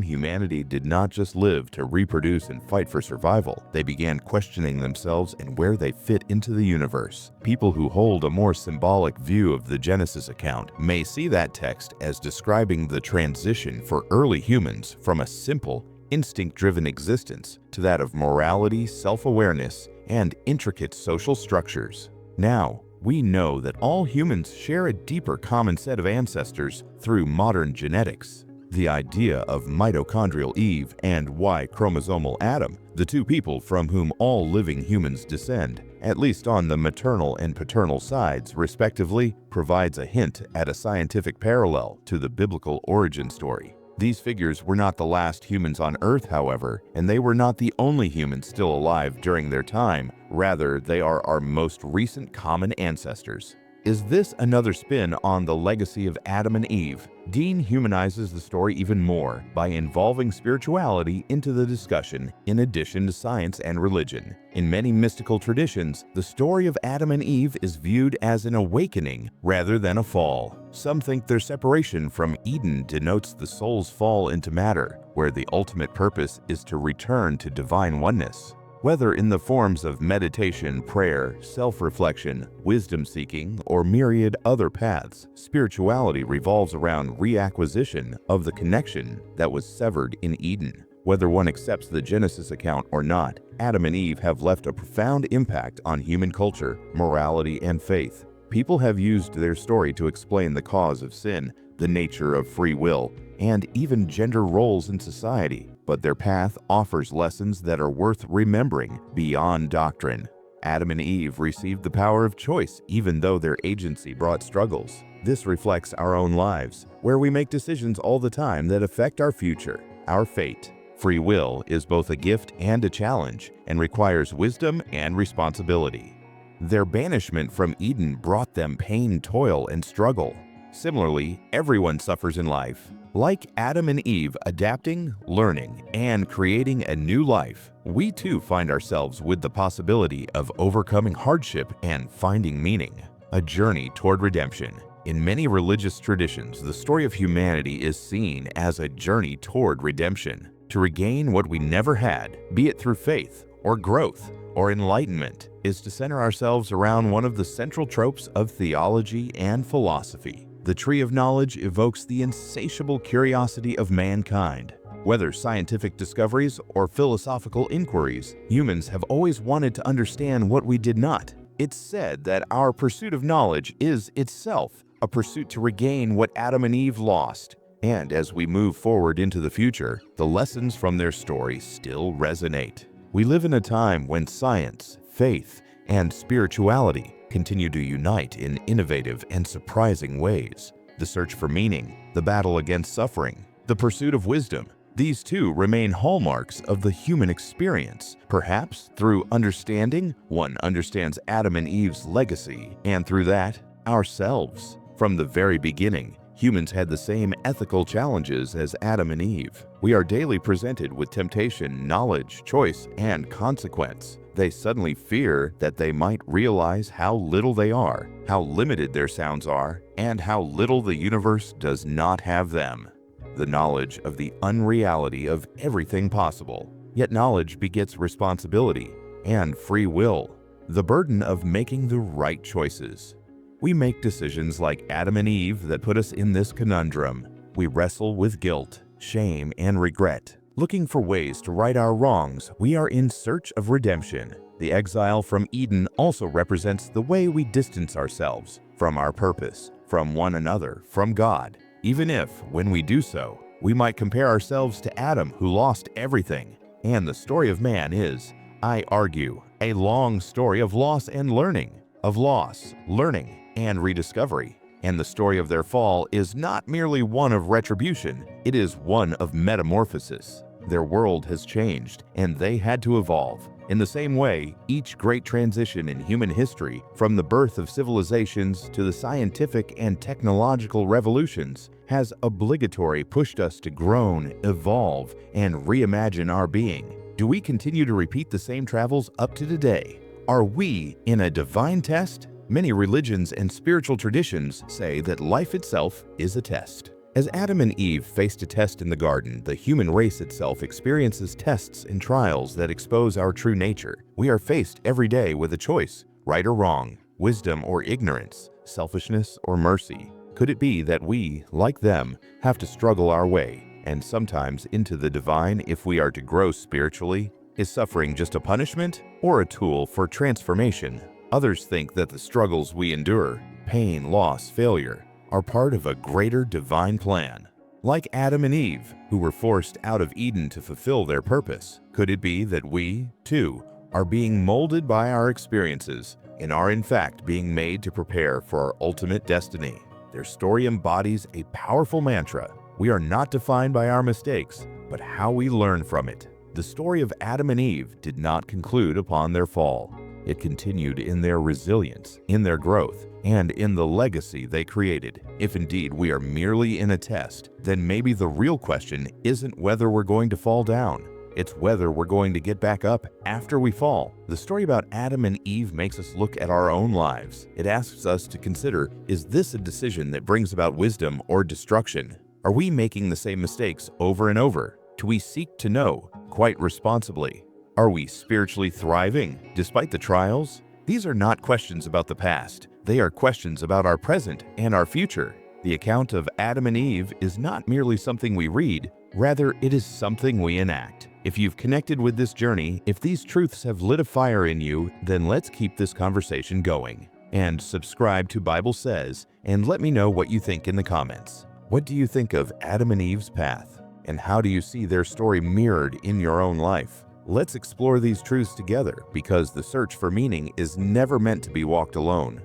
[SPEAKER 1] humanity did not just live to reproduce and fight for survival. They began questioning themselves and where they fit into the universe. People who hold a more symbolic view of the Genesis account may see that text as describing the transition for early humans from a simple, instinct-driven existence to that of morality, self-awareness, and intricate social structures. Now, we know that all humans share a deeper common set of ancestors through modern genetics. The idea of mitochondrial Eve and Y-chromosomal Adam, the two people from whom all living humans descend, at least on the maternal and paternal sides respectively, provides a hint at a scientific parallel to the biblical origin story. These figures were not the last humans on Earth, however, and they were not the only humans still alive during their time. Rather, they are our most recent common ancestors. Is this another spin on the legacy of Adam and Eve? Dean humanizes the story even more by involving spirituality into the discussion in addition to science and religion. In many mystical traditions, the story of Adam and Eve is viewed as an awakening rather than a fall. Some think their separation from Eden denotes the soul's fall into matter, where the ultimate purpose is to return to divine oneness. Whether in the forms of meditation, prayer, self-reflection, wisdom-seeking, or myriad other paths, spirituality revolves around reacquisition of the connection that was severed in Eden. Whether one accepts the Genesis account or not, Adam and Eve have left a profound impact on human culture, morality, and faith. People have used their story to explain the cause of sin, the nature of free will, and even gender roles in society. But their path offers lessons that are worth remembering beyond doctrine. Adam and Eve received the power of choice even though their agency brought struggles. This reflects our own lives, where we make decisions all the time that affect our future, our fate. Free will is both a gift and a challenge, and requires wisdom and responsibility. Their banishment from Eden brought them pain, toil, and struggle. Similarly, everyone suffers in life. Like Adam and Eve adapting, learning, and creating a new life, we too find ourselves with the possibility of overcoming hardship and finding meaning. A journey toward redemption. In many religious traditions, the story of humanity is seen as a journey toward redemption, to regain what we never had, be it through faith or growth, or enlightenment is to center ourselves around one of the central tropes of theology and philosophy. The tree of knowledge evokes the insatiable curiosity of mankind. Whether scientific discoveries or philosophical inquiries, humans have always wanted to understand what we did not. It's said that our pursuit of knowledge is itself a pursuit to regain what Adam and Eve lost. And as we move forward into the future, the lessons from their story still resonate. We live in a time when science, faith, and spirituality continue to unite in innovative and surprising ways. The search for meaning, the battle against suffering, the pursuit of wisdom, these too remain hallmarks of the human experience. Perhaps through understanding, one understands Adam and Eve's legacy, and through that, ourselves. From the very beginning, humans had the same ethical challenges as Adam and Eve. We are daily presented with temptation, knowledge, choice, and consequence. They suddenly fear that they might realize how little they are, how limited their sounds are, and how little the universe does not have them. The knowledge of the unreality of everything possible. Yet knowledge begets responsibility and free will, the burden of making the right choices. We make decisions like Adam and Eve that put us in this conundrum. We wrestle with guilt, shame, and regret. Looking for ways to right our wrongs, we are in search of redemption. The exile from Eden also represents the way we distance ourselves from our purpose, from one another, from God. Even if, when we do so, we might compare ourselves to Adam, who lost everything. And the story of man is, I argue, a long story of loss and learning, of loss, learning, and rediscovery. And the story of their fall is not merely one of retribution, it is one of metamorphosis. Their world has changed, and they had to evolve. In the same way, each great transition in human history, from the birth of civilizations to the scientific and technological revolutions, has obligatory pushed us to groan, evolve, and reimagine our being. Do we continue to repeat the same travels up to today? Are we in a divine test? Many religions and spiritual traditions say that life itself is a test. As Adam and Eve faced a test in the garden, the human race itself experiences tests and trials that expose our true nature. We are faced every day with a choice, right or wrong, wisdom or ignorance, selfishness or mercy. Could it be that we, like them, have to struggle our way, and sometimes into the divine if we are to grow spiritually? Is suffering just a punishment or a tool for transformation? Others think that the struggles we endure, pain, loss, failure, are part of a greater divine plan. Like Adam and Eve, who were forced out of Eden to fulfill their purpose, could it be that we, too, are being molded by our experiences and are in fact being made to prepare for our ultimate destiny? Their story embodies a powerful mantra. We are not defined by our mistakes, but how we learn from it. The story of Adam and Eve did not conclude upon their fall. It continued in their resilience, in their growth, and in the legacy they created. If indeed we are merely in a test, then maybe the real question isn't whether we're going to fall down. It's whether we're going to get back up after we fall. The story about Adam and Eve makes us look at our own lives. It asks us to consider, is this a decision that brings about wisdom or destruction? Are we making the same mistakes over and over? Do we seek to know, quite responsibly? Are we spiritually thriving despite the trials? These are not questions about the past. They are questions about our present and our future. The account of Adam and Eve is not merely something we read, rather it is something we enact. If you've connected with this journey, if these truths have lit a fire in you, then let's keep this conversation going. And subscribe to Bible Says, and let me know what you think in the comments. What do you think of Adam and Eve's path? And how do you see their story mirrored in your own life? Let's explore these truths together, because the search for meaning is never meant to be walked alone.